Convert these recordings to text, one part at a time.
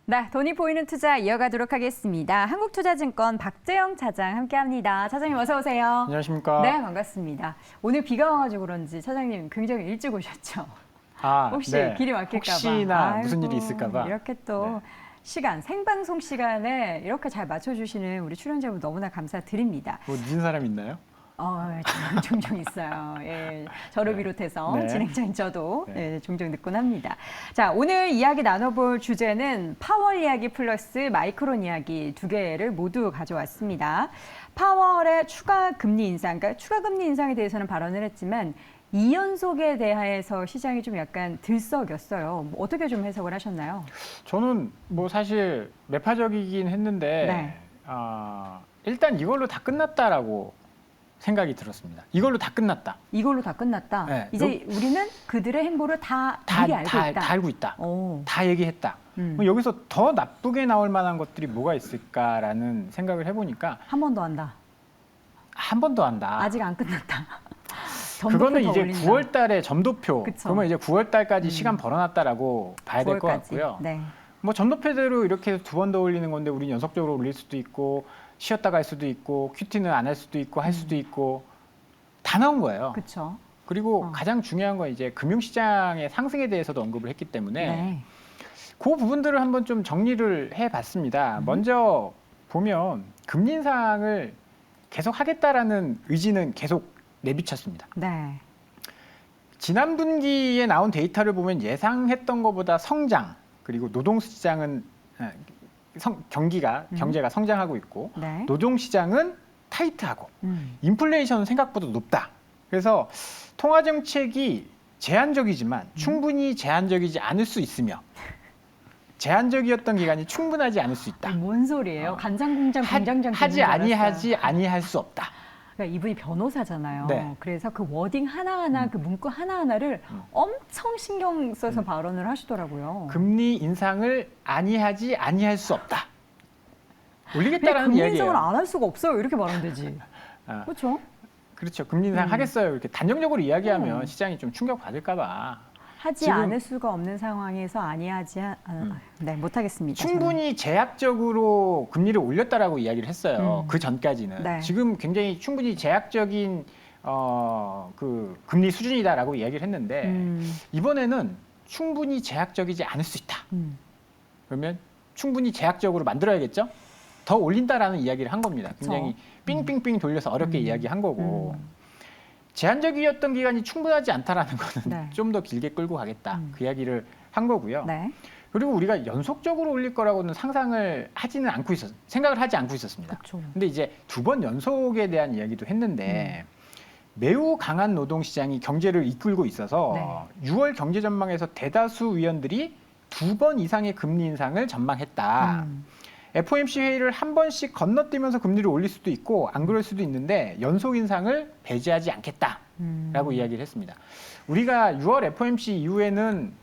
네, 돈이 보이는 투자 이어가도록 하겠습니다. 한국투자증권 박재영 차장 함께합니다. 차장님 어서 오세요. 안녕하십니까? 네, 반갑습니다. 오늘 비가 와가지고 그런지 차장님 굉장히 일찍 오셨죠? 혹시 네. 길이 막힐까 봐. 혹시나 무슨 일이 있을까 봐. 이렇게 또 네. 시간, 생방송 시간에 이렇게 잘 맞춰주시는 우리 출연자분 너무나 감사드립니다. 뭐 늦은 사람 있나요? 종종 있어요. 예, 저를 네. 비롯해서 네. 진행자인 저도 네. 예, 종종 늦곤 합니다. 자, 오늘 이야기 나눠볼 주제는 파월 이야기 플러스 마이크론 이야기 두 개를 모두 가져왔습니다. 파월의 추가 금리 인상, 그러니까 추가 금리 인상에 대해서는 발언을 했지만 2연속에 대해서 시장이 좀 약간 들썩였어요. 뭐 어떻게 좀 해석을 하셨나요? 저는 뭐 사실 매파적이긴 했는데 네. 일단 이걸로 다 끝났다라고 생각이 들었습니다. 이걸로 다 끝났다. 이걸로 다 끝났다. 네. 이제 우리는 그들의 행보를 다 미리 알고 있다. 다 알고 있다. 오. 다 얘기했다. 뭐 여기서 더 나쁘게 나올 만한 것들이 뭐가 있을까라는 생각을 해보니까 한 번 더 한다. 한 번 더 한다. 아직 안 끝났다. 그거는 더 이제 올린다. 9월 달에 점도표. 그쵸. 그러면 이제 9월 달까지 시간 벌어놨다라고 봐야 될 것 9월까지. 같고요. 네. 뭐 점도표대로 이렇게 두 번 더 올리는 건데 우리는 연속적으로 올릴 수도 있고 쉬었다 갈 수도 있고 큐티는 안 할 수도 있고 할 수도 있고 다 나온 거예요. 그렇죠. 그리고 가장 중요한 건 이제 금융시장의 상승에 대해서도 언급을 했기 때문에 네. 그 부분들을 한번 좀 정리를 해봤습니다. 먼저 보면 금리 인상을 계속 하겠다라는 의지는 계속 내비쳤습니다. 네. 지난 분기에 나온 데이터를 보면 예상했던 것보다 성장 그리고 노동시장은 경제가 성장하고 있고 네. 노동시장은 타이트하고 인플레이션은 생각보다 높다. 그래서 통화정책이 제한적이지만 충분히 제한적이지 않을 수 있으며 제한적이었던 기간이 충분하지 않을 수 있다. 뭔 소리예요? 간장공장 공장장 하지 아니할 수 없다. 그러니까 이분이 변호사잖아요. 네. 그래서 그 워딩 하나하나, 그 문구 하나하나를 엄청 신경 써서 발언을 하시더라고요. 금리 인상을 아니할 수 없다. 올리겠다라는 금리 이야기예요. 인상을 안 할 수가 없어요. 이렇게 말하면 되지. 그렇죠? 그렇죠. 금리 인상 하겠어요. 이렇게 단정적으로 이야기하면 시장이 좀 충격 받을까 봐. 하지 지금 않을 수가 없는 상황에서 네, 못하겠습니다. 충분히 제약적으로 금리를 올렸다라고 이야기를 했어요. 그 전까지는. 네. 지금 굉장히 충분히 제약적인 그 금리 수준이다라고 이야기를 했는데 이번에는 충분히 제약적이지 않을 수 있다. 그러면 충분히 제약적으로 만들어야겠죠? 더 올린다라는 이야기를 한 겁니다. 굉장히 삥삥삥 돌려서 어렵게 이야기한 거고 제한적이었던 기간이 충분하지 않다라는 거는 네. 좀 더 길게 끌고 가겠다. 그 이야기를 한 거고요. 네. 그리고 우리가 연속적으로 올릴 거라고는 생각을 하지 않고 있었습니다. 그쵸. 근데 이제 두 번 연속에 대한 이야기도 했는데 매우 강한 노동시장이 경제를 이끌고 있어서 6월 경제 전망에서 대다수 위원들이 2번 이상의 금리 인상을 전망했다. FOMC 회의를 한 번씩 건너뛰면서 금리를 올릴 수도 있고 안 그럴 수도 있는데 연속 인상을 배제하지 않겠다라고 이야기를 했습니다. 우리가 6월 FOMC 이후에는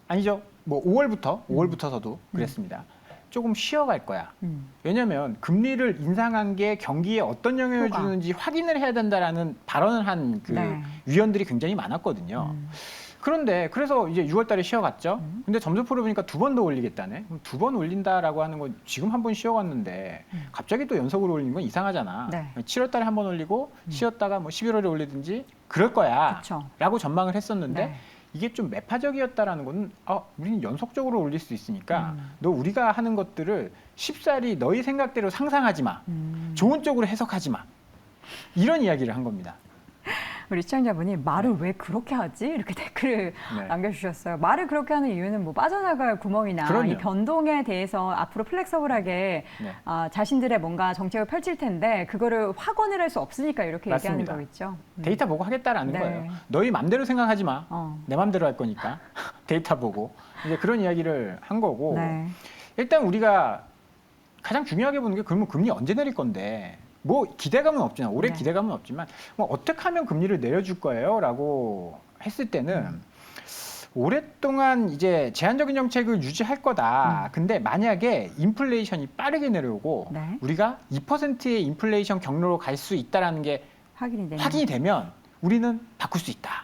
아니죠. 뭐 5월부터서도 그랬습니다. 조금 쉬어갈 거야. 왜냐하면 금리를 인상한 게 경기에 어떤 영향을 주는지 확인을 해야 된다라는 발언을 한 그 위원들이 굉장히 많았거든요. 그런데 그래서 이제 6월 달에 쉬어갔죠. 근데 점수표를 보니까 2번 더 올리겠다네. 그럼 2번 올린다라고 하는 건 지금 한 번 쉬어갔는데 갑자기 또 연속으로 올리는 건 이상하잖아. 네. 7월 달에 한 번 올리고 쉬었다가 뭐 11월에 올리든지 그럴 거야. 그쵸. 라고 전망을 했었는데 네. 이게 좀 매파적이었다라는 건 우리는 연속적으로 올릴 수 있으니까 너 우리가 하는 것들을 쉽사리 너희 생각대로 상상하지 마. 좋은 쪽으로 해석하지 마. 이런 이야기를 한 겁니다. 우리 시청자분이 말을 왜 그렇게 하지? 이렇게 댓글을 남겨주셨어요. 말을 그렇게 하는 이유는 뭐 빠져나갈 구멍이나 그럼요. 이 변동에 대해서 앞으로 플렉서블하게 자신들의 뭔가 정책을 펼칠 텐데 그거를 확언을 할 수 없으니까 이렇게 맞습니다. 얘기하는 거겠죠. 데이터 보고 하겠다라는 네. 거예요. 너희 맘대로 생각하지 마. 내 맘대로 할 거니까. 데이터 보고. 이제 그런 이야기를 한 거고. 네. 일단 우리가 가장 중요하게 보는 게 그러면 금리 언제 내릴 건데 뭐 기대감은 없지만 올해 기대감은 없지만 뭐 어떻게 하면 금리를 내려줄 거예요?라고 했을 때는 오랫동안 이제 제한적인 정책을 유지할 거다. 근데 만약에 인플레이션이 빠르게 내려오고 우리가 2%의 인플레이션 경로로 갈 수 있다라는 게 확인이 되면 우리는 바꿀 수 있다.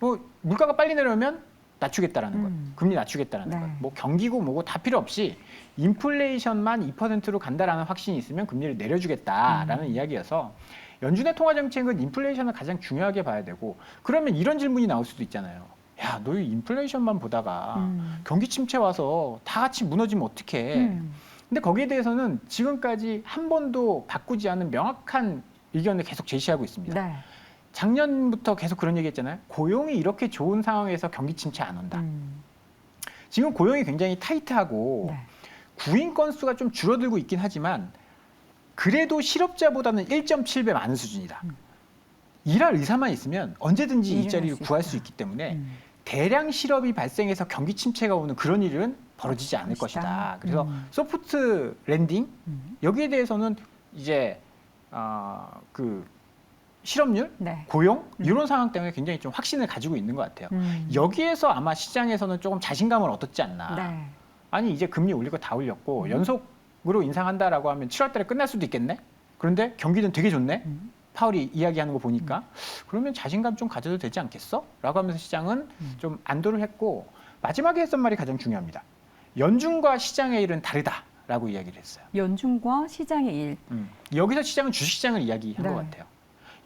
뭐 물가가 빨리 내려오면 낮추겠다라는 거예요. 금리 낮추겠다라는 네. 거예요. 뭐 경기고 뭐고 다 필요 없이 인플레이션만 2%로 간다라는 확신이 있으면 금리를 내려주겠다라는 이야기여서 연준의 통화 정책은 인플레이션을 가장 중요하게 봐야 되고 그러면 이런 질문이 나올 수도 있잖아요. 야, 너희 인플레이션만 보다가 경기 침체 와서 다 같이 무너지면 어떡해. 근데 거기에 대해서는 지금까지 한 번도 바꾸지 않은 명확한 의견을 계속 제시하고 있습니다. 네. 작년부터 계속 그런 얘기 했잖아요. 고용이 이렇게 좋은 상황에서 경기 침체 안 온다. 지금 고용이 굉장히 타이트하고 네. 구인 건수가 좀 줄어들고 있긴 하지만 그래도 실업자보다는 1.7배 많은 수준이다. 일할 의사만 있으면 언제든지 일을 일자리를 할수 구할 있다. 수 있기 때문에 대량 실업이 발생해서 경기 침체가 오는 그런 일은 벌어지지 않을 것이다. 그래서 소프트 랜딩 여기에 대해서는 이제 그 실업률, 네. 고용 이런 상황 때문에 굉장히 좀 확신을 가지고 있는 것 같아요. 여기에서 아마 시장에서는 조금 자신감을 얻었지 않나. 네. 아니 이제 금리 올릴 거 다 올렸고 연속으로 인상한다라고 하면 7월 달에 끝날 수도 있겠네. 그런데 경기는 되게 좋네. 파월이 이야기하는 거 보니까 그러면 자신감 좀 가져도 되지 않겠어? 라고 하면서 시장은 좀 안도를 했고 마지막에 했던 말이 가장 중요합니다. 연준과 시장의 일은 다르다라고 이야기를 했어요. 연준과 시장의 일. 여기서 시장은 주식시장을 이야기한 네. 것 같아요.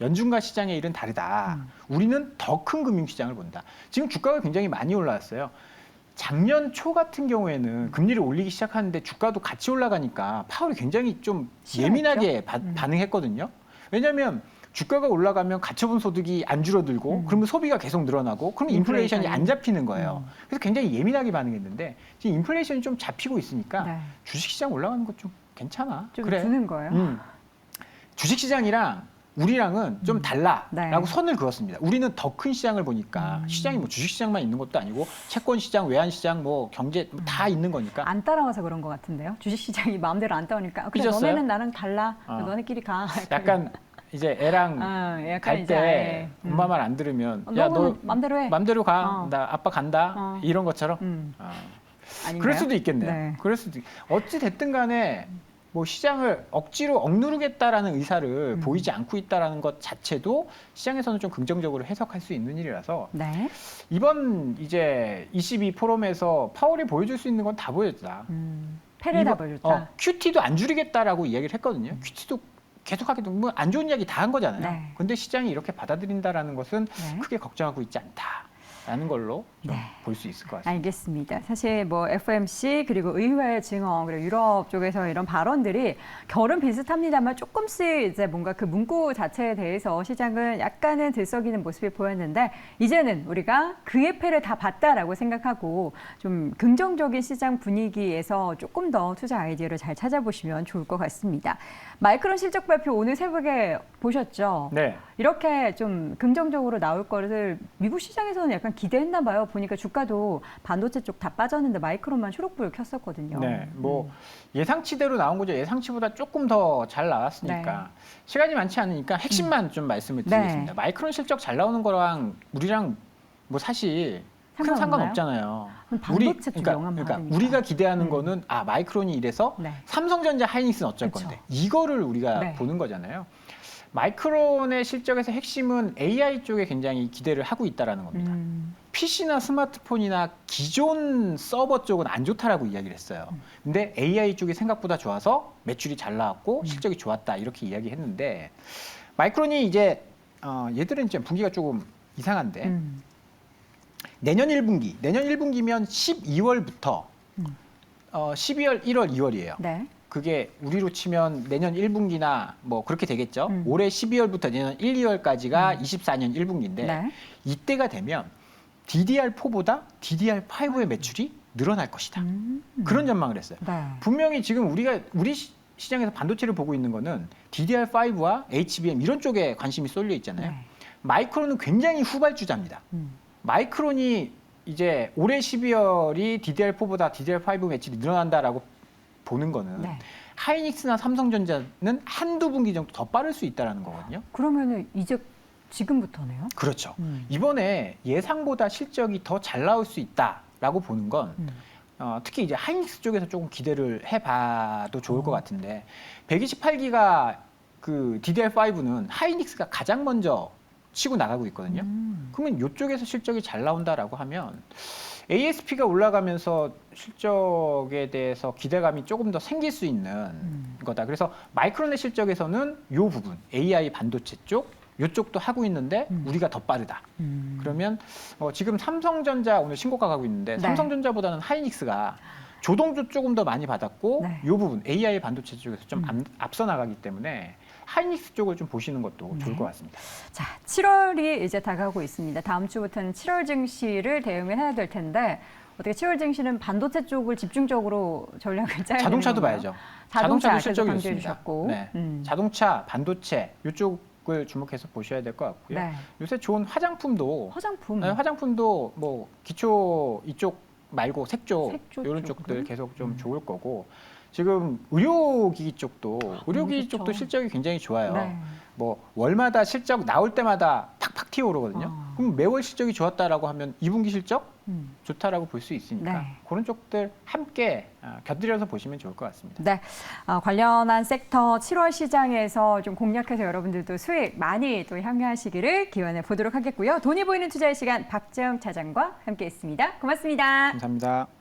연준과 시장의 일은 다르다. 우리는 더 큰 금융시장을 본다. 지금 주가가 굉장히 많이 올라왔어요. 작년 초 같은 경우에는 금리를 올리기 시작하는데 주가도 같이 올라가니까 파월이 굉장히 좀 싫어했죠? 예민하게 반응했거든요. 왜냐하면 주가가 올라가면 가처분 소득이 안 줄어들고 그러면 소비가 계속 늘어나고 그러면 인플레이션이 안 잡히는 거예요. 그래서 굉장히 예민하게 반응했는데 지금 인플레이션이 좀 잡히고 있으니까 네. 주식시장 올라가는 거 좀 괜찮아. 좀 그래. 주는 거예요. 주식시장이랑 우리랑은 좀 달라라고 네. 선을 그었습니다. 우리는 더 큰 시장을 보니까 시장이 뭐 주식시장만 있는 것도 아니고 채권시장, 외환시장, 뭐 경제 다 있는 거니까. 안 따라와서 그런 것 같은데요. 주식시장이 마음대로 안 따오니까 그래 삐졌어요? 너네는 나랑 달라. 너네끼리 가. 약간 이제 애랑 약간 갈 이제 때 엄마 말 안 들으면 야, 너 너는 맘대로 해. 맘대로 가. 어. 나 아빠 간다. 이런 것처럼. 아닌가요? 그럴 수도 있겠네요. 네. 그럴 수도 어찌 됐든 간에 뭐 시장을 억지로 억누르겠다라는 의사를 보이지 않고 있다라는 것 자체도 시장에서는 좀 긍정적으로 해석할 수 있는 일이라서 네. 이번 이제 22 포럼에서 파월이 보여줄 수 있는 건 다 보여줬다. 패를 다 보여줬다. QT도 안 줄이겠다라고 이야기를 했거든요. QT도 계속하게 뭐 안 좋은 이야기 다 한 거잖아요. 네. 근데 시장이 이렇게 받아들인다라는 것은 네. 크게 걱정하고 있지 않다라는 걸로 좀 볼 수 있을 것 같습니다. 알겠습니다. 사실 뭐 FOMC 그리고 의회 증언 그리고 유럽 쪽에서 이런 발언들이 결은 비슷합니다만 조금씩 이제 뭔가 그 문구 자체에 대해서 시장은 약간은 들썩이는 모습이 보였는데 이제는 우리가 그의 패를 다 봤다라고 생각하고 좀 긍정적인 시장 분위기에서 조금 더 투자 아이디어를 잘 찾아보시면 좋을 것 같습니다. 마이크론 실적 발표 오늘 새벽에 보셨죠? 네. 이렇게 좀 긍정적으로 나올 거를 미국 시장에서는 약간 기대했나 봐요. 보니까 주가도 반도체 쪽 다 빠졌는데 마이크론만 초록불 켰었거든요. 네, 뭐 예상치대로 나온 거죠. 예상치보다 조금 더 잘 나왔으니까 시간이 많지 않으니까 핵심만 좀 말씀을 드리겠습니다. 마이크론 실적 잘 나오는 거랑 우리랑 뭐 사실 큰 상관없잖아요. 반도체 쪽 영향 그러니까 받으니까. 우리가 기대하는 거는 마이크론이 이래서 삼성전자, 하이닉스는 어쩔 그쵸. 건데 이거를 우리가 보는 거잖아요. 마이크론의 실적에서 핵심은 AI 쪽에 굉장히 기대를 하고 있다라는 겁니다. PC나 스마트폰이나 기존 서버 쪽은 안 좋다라고 이야기를 했어요. 근데 AI 쪽이 생각보다 좋아서 매출이 잘 나왔고 실적이 좋았다 이렇게 이야기했는데 마이크론이 이제 얘들은 이제 분기가 조금 이상한데 내년 1분기면 12월부터 12월, 1월, 2월이에요. 네. 그게 우리로 치면 내년 1분기나 뭐 그렇게 되겠죠. 올해 12월부터 내년 1, 2월까지가 24년 1분기인데 네. 이때가 되면 DDR4보다 DDR5의 매출이 늘어날 것이다. 그런 전망을 했어요. 네. 분명히 지금 우리 시장에서 반도체를 보고 있는 거는 DDR5와 HBM 이런 쪽에 관심이 쏠려 있잖아요. 네. 마이크론은 굉장히 후발주자입니다. 마이크론이 이제 올해 12월이 DDR4보다 DDR5 매출이 늘어난다라고 보는 거는 하이닉스나 삼성전자는 한두 분기 정도 더 빠를 수 있다는 거거든요. 그러면은 이제 지금부터네요? 그렇죠. 이번에 예상보다 실적이 더 잘 나올 수 있다라고 보는 건 특히 이제 하이닉스 쪽에서 조금 기대를 해봐도 좋을 것 같은데 128기가 그 DDR5는 하이닉스가 가장 먼저 치고 나가고 있거든요. 그러면 이쪽에서 실적이 잘 나온다라고 하면 ASP가 올라가면서 실적에 대해서 기대감이 조금 더 생길 수 있는 거다. 그래서 마이크론의 실적에서는 이 부분, AI 반도체 쪽, 이쪽도 하고 있는데 우리가 더 빠르다. 그러면 지금 삼성전자 오늘 신고가 가고 있는데 네. 삼성전자보다는 하이닉스가 조동조 조금 더 많이 받았고 네. 이 부분 AI 반도체 쪽에서 좀 앞서 나가기 때문에 하이닉스 쪽을 좀 보시는 것도 좋을 것 같습니다. 자, 7월이 이제 다가오고 있습니다. 다음 주부터는 7월 증시를 대응을 해야 될 텐데 어떻게 7월 증시는 반도체 쪽을 집중적으로 전략을 짜야 자동차도 되는 건가요? 봐야죠. 자동차 실적이 강조해 좋습니다. 주셨고. 네. 자동차, 반도체 이쪽을 주목해서 보셔야 될 것 같고요. 네. 요새 좋은 화장품도 화장품. 네, 화장품도 뭐 기초 이쪽 말고 색조 색조 이런 쪽으로? 쪽들 계속 좀 좋을 거고 지금 의료기기 쪽도 의료기기 좋죠. 쪽도 실적이 굉장히 좋아요. 네. 뭐 월마다 실적 나올 때마다 팍팍 튀어오르거든요. 그럼 매월 실적이 좋았다라고 하면 2분기 실적 좋다라고 볼 수 있으니까 네. 그런 쪽들 함께 곁들여서 보시면 좋을 것 같습니다. 네, 관련한 섹터 7월 시장에서 좀 공략해서 여러분들도 수익 많이 또 향유하시기를 기원해 보도록 하겠고요. 돈이 보이는 투자의 시간 박재영 차장과 함께했습니다. 고맙습니다. 감사합니다.